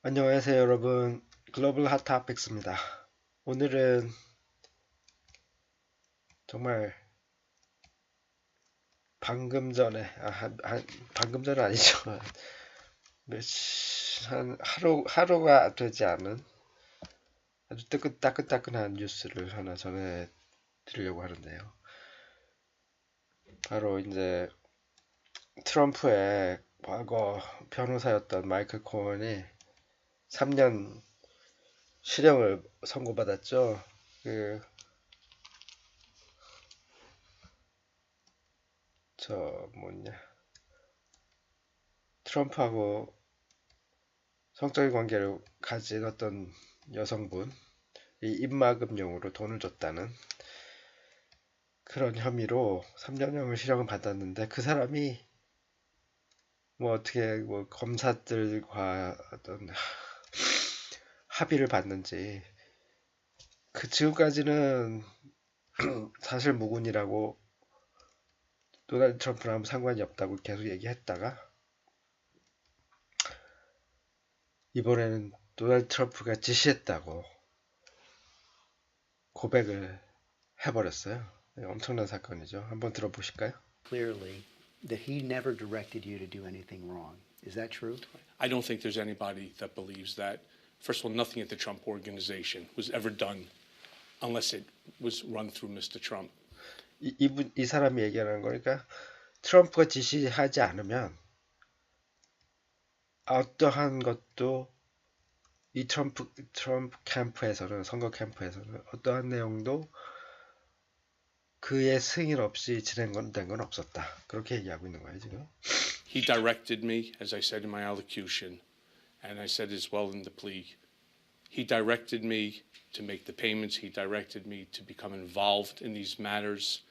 안녕하세요 여러분, 글로벌 핫토픽스입니다. 오늘은 정말 방금 전에 방금 전은 아니죠. 한 하루가 되지 않은 아주 따끈따끈한 뉴스를 하나 전해드리려고 하는데요. 바로 이제 트럼프의 과거 변호사였던 마이클 코언이 3년 실형을 선고받았죠. 그 뭐냐, 트럼프하고 성적인 관계를 가진 어떤 여성분, 이 입막음용으로 돈을 줬다는 그런 혐의로 3년형을 실형을 받았는데, 그 사람이 뭐 어떻게 뭐 검사들과 어떤 합의를 봤는지 그 지금까지는 사실 무근이라고 도널드 트럼프랑 아무 상관이 없다고 계속 얘기했다가, 이번에는 도널드 트럼프가 지시했다고 고백을 해버렸어요. 네, 엄청난 사건이죠. 한번 들어보실까요? Clearly that he never directed you to do anything wrong. Is that true? I don't think there's anybody that believes that. First of all, nothing at the Trump Organization was ever done unless it was run through Mr. Trump. 이 사람이 얘기하는 거니까, 트럼프가 지시하지 않으면 어떠한 것도 이 트럼프 캠프에서는, 선거 캠프에서는 어떠한 내용도 그의 승인 없이 진행된 건 없었다. 그렇게 얘기하고 있는 거예요 지금. He directed me, as I said in my allocution, and I said as well in the plea, he directed me to make the payments. He directed me to become involved in these matters,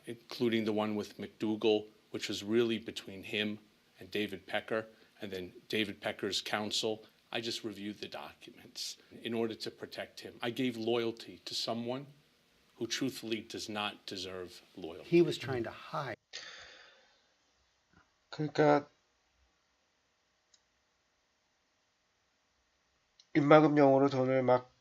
including the one with McDougal, which was really between him and David Pecker, and then David Pecker's counsel. I just reviewed the documents in order to protect him. I gave loyalty to someone who truthfully does not deserve loyalty. He was trying to hide. 그러니까 입막음용으로 돈을 막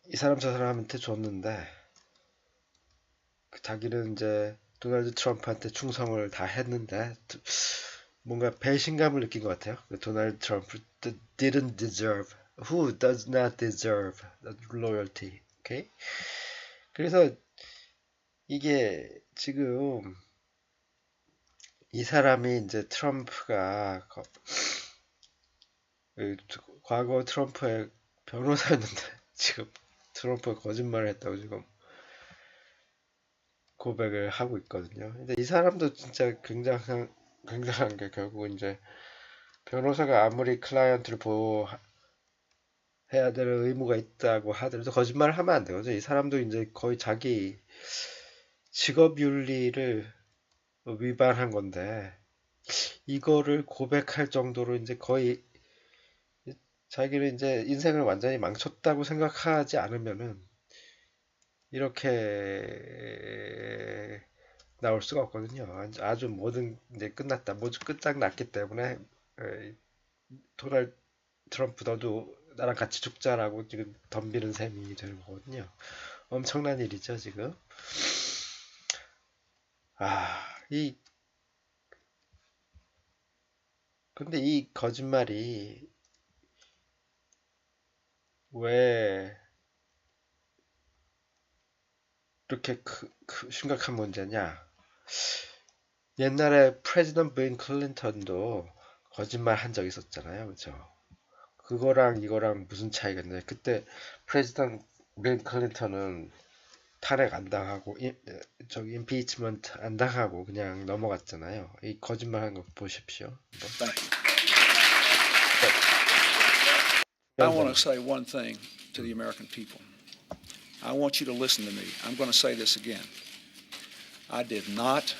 이 사람 저 사람한테 줬는데, 자기는 이제 도널드 트럼프한테 충성을 다 했는데 뭔가 배신감을 느낀 것 같아요. 도널드 트럼프 didn't deserve, who does not deserve loyalty. 오케이? 그래서 이게 지금 이 사람이 이제 트럼프가 과거 트럼프의 변호사였는데 지금 트럼프가 거짓말을 했다고 지금 고백을 하고 있거든요. 근데 이 사람도 진짜 굉장한 게, 결국 이제 변호사가 아무리 클라이언트를 보호해야 될 의무가 있다고 하더라도 거짓말을 하면 안 되거든요. 이 사람도 이제 거의 자기 직업 윤리를 위반한 건데, 이거를 고백할 정도로 이제 거의 자기는 이제 인생을 완전히 망쳤다고 생각하지 않으면은 이렇게 나올 수가 없거든요. 아주 모든 이제 끝났다, 모두 끝장났기 때문에 도널드 트럼프 너도 나랑 같이 죽자라고 지금 덤비는 셈이 되는 거거든요. 엄청난 일이죠 지금. 근데 이 거짓말이 왜 이렇게 심각한 문제냐? 옛날에 프레지던트 빌 클린턴도 거짓말 한 적 있었잖아요, 그죠? 그거랑 이거랑 무슨 차이가 있나요? 그때 프레지던트 빌 클린턴은 탄핵 안 당하고 임피치먼트 안 당하고 그냥 넘어갔잖아요. 이 거짓말 한 거 보십시오. I want to say one thing to the American people. I want you to listen to me. I'm going to say this again. I did not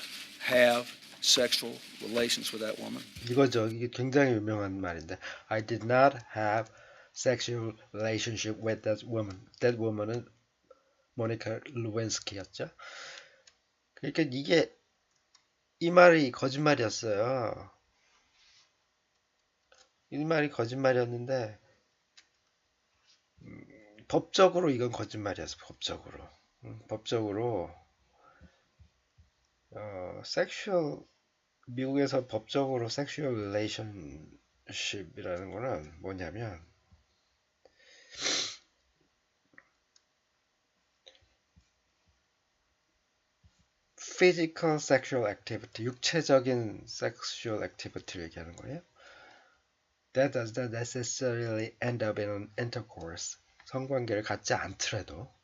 have sexual relations with that woman. 이거죠. 이게 굉장히 유명한 말인데, I did not have sexual relationship with that woman. That woman은 모니카 루벤스키였죠. 그러니까 이 말이 거짓말이었어요. 이 말이 거짓말이었는데, 법적으로 이건 거짓말이었어. 법적으로. 법적으로 섹슈얼 미국에서 법적으로 섹슈얼 릴레이션십이라는 거는 뭐냐면 physical sexual activity, 육체적인 sexual activity를 얘기하는 거예요. That does not necessarily end up in an intercourse. 성관계를 갖지 않더라도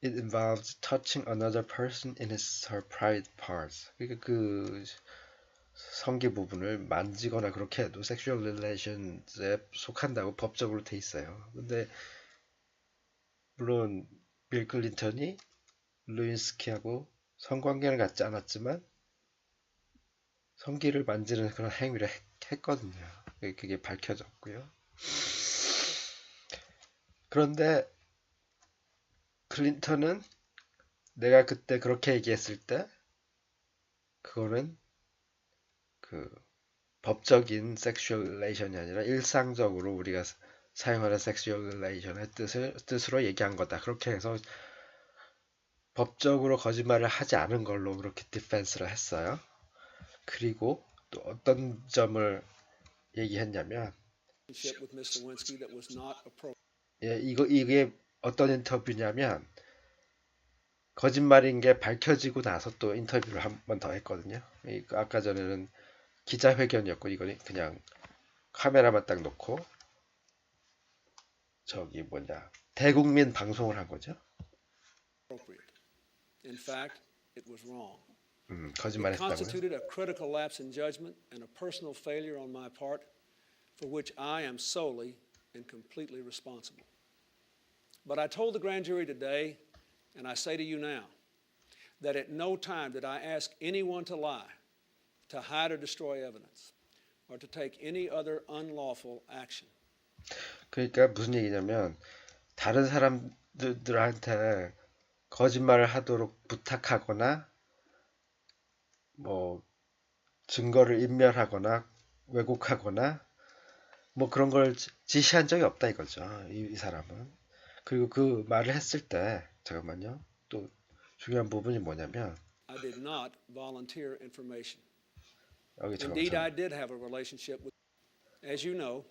it involves touching another person in his or her private parts. 그러니까 그 성기 부분을 만지거나 그렇게 해도 섹슈얼 릴레이션에 속한다고 법적으로 돼 있어요. 근데 물론 빌 클린턴이 루인스키하고 성관계를 갖지 않았지만 성기를 만지는 그런 행위를 했거든요. 그게 밝혀졌고요. 그런데 클린턴은 내가 그때 그렇게 얘기했을 때 그거는 그 법적인 섹슈얼 릴레이션이 아니라 일상적으로 우리가 사용하는 섹슈얼 릴레이션의 뜻으로 얘기한 거다. 그렇게 해서 법적으로 거짓말을 하지 않은 걸로 그렇게 디펜스를 했어요. 그리고 또 어떤 점을 얘기했냐면 이게 어떤 인터뷰냐면 거짓말인 게 밝혀지고 나서 또 인터뷰를 한 번 더 했거든요. 아까 전에는 기자회견이었고 이거는 그냥 카메라만 딱 놓고 저기 뭐냐 대국민 방송을 한 거죠. In fact, it was wrong. It 거짓말했다고요. constituted a critical lapse in judgment and a personal failure on my part for which I am solely and completely responsible. But I told the grand jury today, and I say to you now, that at no time did I ask anyone to lie, to hide or destroy evidence, or to take any other unlawful action. 그러니까 무슨 얘기냐면 다른 사람들한테 거짓말을 하도록 부탁하거나 뭐 증거를 인멸하거나 왜곡하거나 뭐 그런 걸 지시한 적이 없다 이거죠. 이 사람은. 그리고 그 말을 했을 때 잠깐만요. 또 중요한 부분이 뭐냐면 I did not volunteer information. 여기 Indeed, 잠깐만. I did have a relationship with. As you know,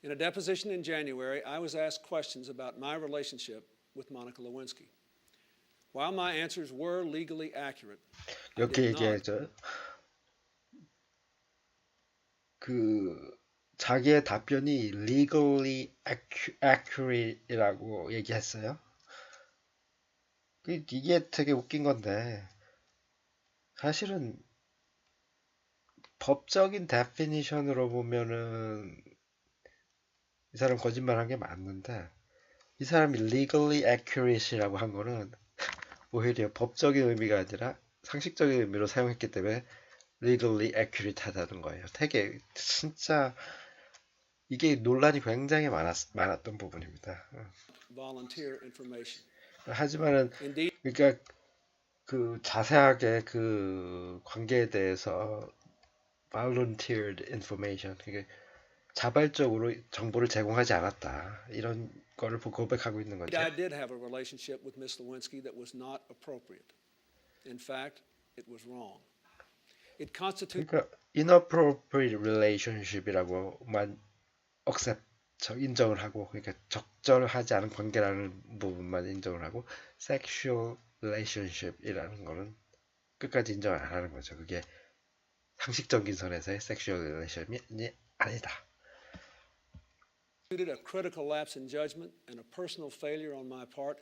in a deposition in January, I was asked questions about my relationship with Monica Lewinsky. While my answers were legally accurate, 이렇게 did not. 얘기하죠. 그 자기의 답변이 legally accurate이라고 얘기했어요. 이게 되게 웃긴 건데 사실은 법적인 데피니션으로 보면은 이 사람 거짓말한 게 맞는데 이 사람이 legally accurate이라고 한 거는 오히려 법적인 의미가 아니라 상식적인 의미로 사용했기 때문에 legally accurate 하다는 거예요. 되게 진짜 이게 논란이 굉장히 많았던 부분입니다. volunteer information. 하지만은 Indeed, 그러니까 그 자세하게 그 관계에 대해서 volunteered information 그게 자발적으로 정보를 제공하지 않았다 이런 거를 고백하고 있는 거죠. I did have a relationship with Miss Lewinsky that was not appropriate. In fact, it was wrong. It constituted 그러니까 inappropriate relationship이라고만 인정을 하고 그러니까 적절하지 않은 관계라는 부분만 인정을 하고 sexual relationship이라는 거는 끝까지 인정을 안 하는 거죠. 그게 상식적인 선에서의 sexual relation이 아니다. a critical lapse in judgment and a personal failure on my part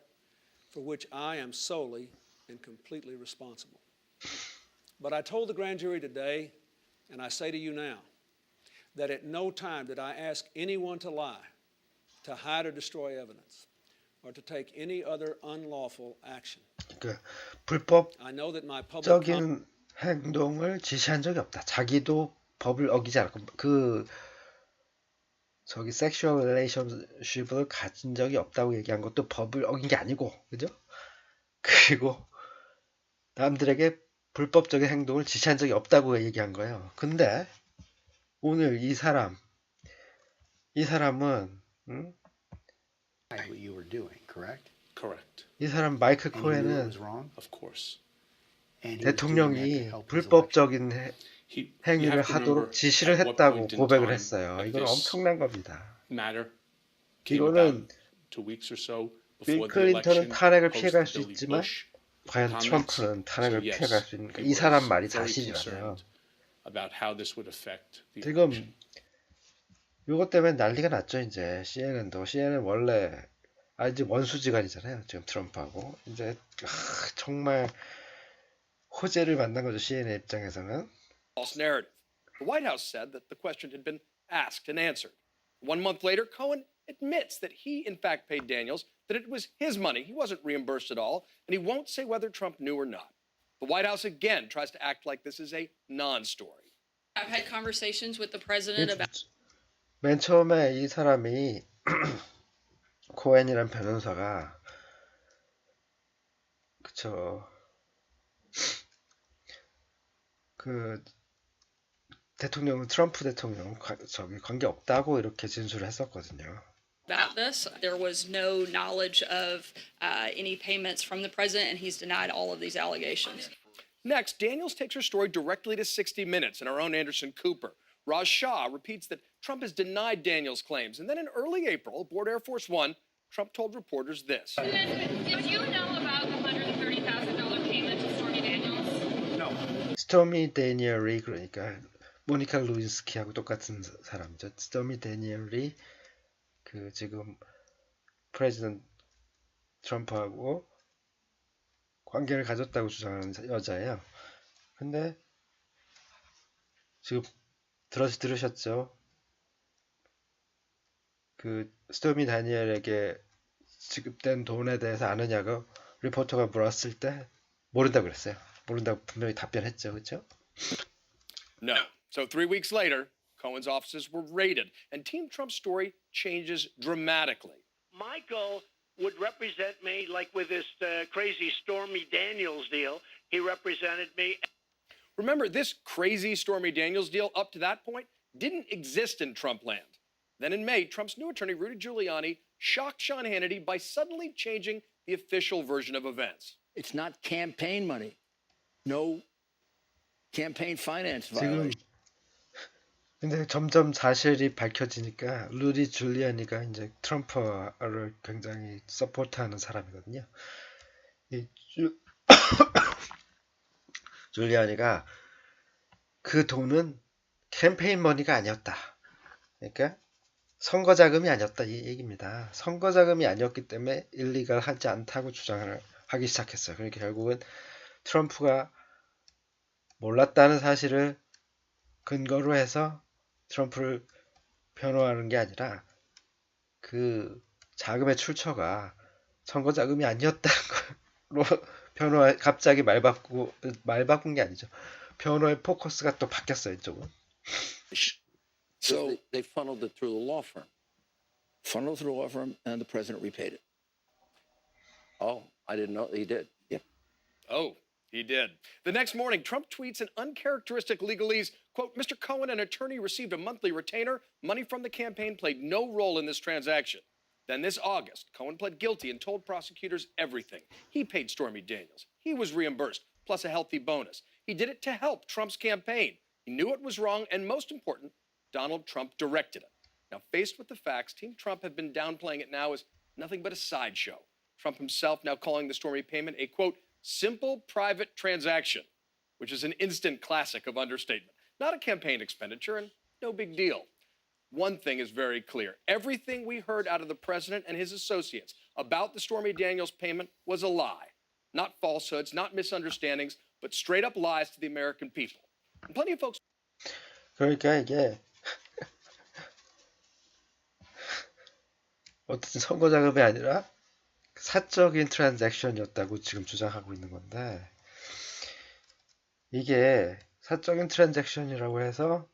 for which I am solely and completely responsible. But I told the grand jury today, and I say to you now, that at no time did I ask anyone to lie, to hide or destroy evidence, or to take any other unlawful action. 그러니까 불법적인 I know that my public 행동을 지시한 적이 없다. 자기도 법을 어기지 않았고 저기 섹슈얼 릴레이션십을 가진 적이 없다고 얘기한 것도 법을 어긴 게 아니고 그죠? 그리고 남들에게 불법적인 행동을 지시한 적이 없다고 얘기한 거예요. 근데 오늘 이 사람은 응? What you were doing, correct? Correct, 이 사람 마이크 And you knew it 코헨은 was wrong. of course. And he was doing that to 대통령이 help his election. 불법적인 You 행위를 have to remember 하도록 지시를 at what 했다고 point in 고백을 time 했어요. of 이건 this 엄청난 겁니다. matter came 이거는 about 2 weeks or so 빌 before the 클린턴은 election, 탄핵을 post 피해갈 the 수 Billy 있지만 Bush 과연 comments. 트럼프는 탄핵을 So yes, 피해갈 수 있는가? he 이 사람 was 말이 very 사실이라면 concerned about how this would affect the 지금 election. 이것 때문에 난리가 났죠. 이제 CNN 원래 이제 원수지간이잖아요. 지금 트럼프하고 이제 정말 호재를 만난 거죠. CNN 입장에서는. false narrative. The White House said that the question had been asked and answered. 1 month later, Cohen admits that he, in fact, paid Daniels, that it was his money. He wasn't reimbursed at all, and he won't say whether Trump knew or not. The White House again tries to act like this is a non-story. I've had conversations with the president about 맨 처음에 이 사람이 코엔이란 변호사가 그쵸 그 대통령 트럼프 대통령 저기 관계 없다고 이렇게 진술을 했었거든요. this. There was no knowledge of any payments from the president, and he's denied all of these allegations. Next, Daniels takes her story directly to 60 Minutes and our own Anderson Cooper. Raj Shah repeats that Trump has denied Daniels' claims. And then in early April, aboard Air Force One, Trump told reporters this. Did you know about the $130,000 payment to Stormy Daniels? 스토미 데니얼이 그러니까 모니카 루인스키하고 똑같은 사람이죠. 스토미 데니얼이 그 지금 프레지던트 트럼프하고 관계를 가졌다고 주장하는 여자예요. 근데 지금 들으셨죠? 그 스토미 다니엘에게 지급된 돈에 대해서 아느냐고 리포터가 물었을 때 모른다고 그랬어요. 모른다고 분명히 답변했죠. 그렇죠? No. So 3 weeks later, Cohen's offices were raided, and Team Trump's story changes dramatically. Michael would represent me like with this crazy Stormy Daniels deal. He represented me. Remember, this crazy Stormy Daniels deal up to that point didn't exist in Trump land. Then in May, Trump's new attorney, Rudy Giuliani, shocked Sean Hannity by suddenly changing the official version of events. It's not campaign money. No campaign finance 지금 violation. 근데 점점 사실이 밝혀지니까 루디 줄리아니가 이제 트럼프를 굉장히 서포트하는 사람이거든요. 이 줄리아니가 그 돈은 캠페인 머니가 아니었다. 그러니까 선거 자금이 아니었다 이 얘기입니다. 선거 자금이 아니었기 때문에 일리갈 하지 않다고 주장을 하기 시작했어요. 그러니까 결국은 트럼프가 몰랐다는 사실을 근거로 해서 트럼프를 변호하는 게 아니라 그 자금의 출처가 선거 자금이 아니었다는 걸로 갑자기 말 바꾼 게 아니죠. 변호의 포커스가 또 바뀌었어요. 이쪽은. So they funneled it through the law firm. Funneled through the law firm, and the president repaid it. Oh, I didn't know he did. Yeah. Oh, he did. The next morning, Trump tweets in uncharacteristic legalese, quote, Mr. Cohen, an attorney, received a monthly retainer. Money from the campaign played no role in this transaction. Then this August, Cohen pled guilty and told prosecutors everything. He paid Stormy Daniels. He was reimbursed, plus a healthy bonus. He did it to help Trump's campaign. He knew it was wrong, and most important, Donald Trump directed it. Now, faced with the facts, Team Trump have been downplaying it now as nothing but a sideshow. Trump himself now calling the Stormy payment a, quote, simple private transaction, which is an instant classic of understatement. Not a campaign expenditure and no big deal. One thing is very clear. Everything we heard out of the president and his associates about the Stormy Daniels payment was a lie. Not falsehoods, not misunderstandings, but straight up lies to the American people. And plenty of folks. 그러니까 이게 어쨌든 선거 자금이 아니라 사적인 트랜잭션이었다고 지금 주장하고 있는 건데 이게 사적인 트랜잭션이라고 해서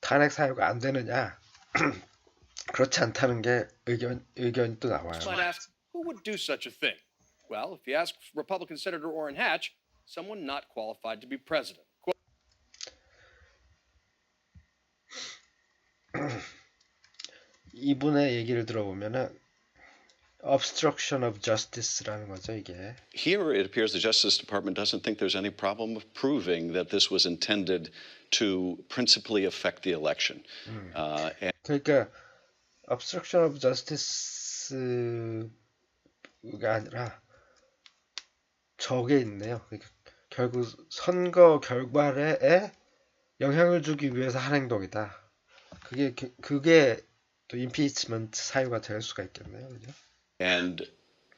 탄핵 사유가 안 되느냐 그렇지 않다는 게 의견이 또 나와요. Might ask, who would do such a thing? Well, if you ask Republican Senator Orrin Hatch, someone not qualified to be president. Quote, 이분의 얘기를 들어보면은 obstruction of justice라는 거죠, 이게. Here, it appears the Justice Department doesn't think there's any problem of proving that this was intended to principally affect the election. 그러니까 obstruction of justice가 아니라 저게 있네요. 그러니까 결국 선거 결과에 영향을 주기 위해서 한 행동이다. 그게 또 impeachment 사유가 될 수가 있겠네요, 그죠? And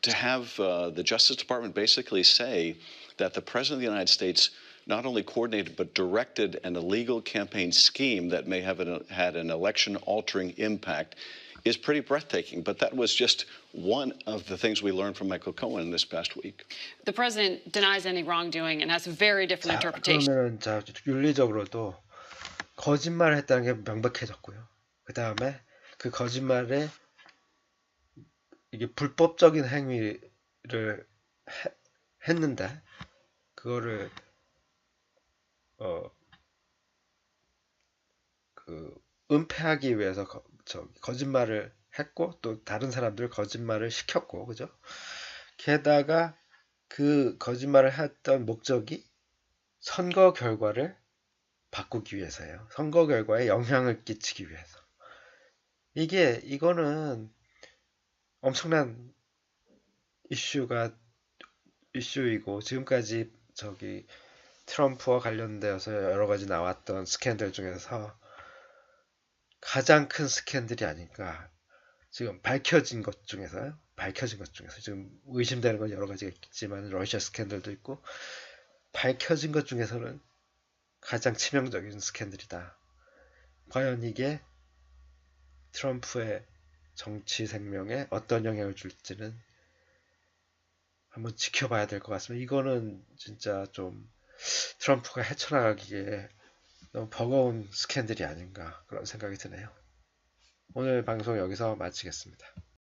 to have the Justice Department basically say that the President of the United States not only coordinated but directed an illegal campaign scheme that may have had an election-altering impact is pretty breathtaking. But that was just one of the things we learned from Michael Cohen this past week. The president denies any wrongdoing and has a very different interpretation. 그러면은 윤리적으로도 거짓말을 했다는 게 명백해졌고요. 그 다음에 그 거짓말에 이게 불법적인 행위를 했는데 그거를 은폐하기 위해서 거짓말을 했고 또 다른 사람들 거짓말을 시켰고, 그죠? 게다가 그 거짓말을 했던 목적이 선거 결과를 바꾸기 위해서예요. 선거 결과에 영향을 끼치기 위해서. 이거는 엄청난 이슈이고 지금까지 트럼프와 관련되어서 여러 가지 나왔던 스캔들 중에서 가장 큰 스캔들이 아닌가. 지금 밝혀진 것 중에서 지금 의심되는 건 여러 가지가 있지만 러시아 스캔들도 있고 밝혀진 것 중에서는 가장 치명적인 스캔들이다. 과연 이게 트럼프의 정치 생명에 어떤 영향을 줄지는 한번 지켜봐야 될 것 같습니다. 이거는 진짜 좀 트럼프가 헤쳐나가기에 너무 버거운 스캔들이 아닌가 그런 생각이 드네요. 오늘 방송 여기서 마치겠습니다.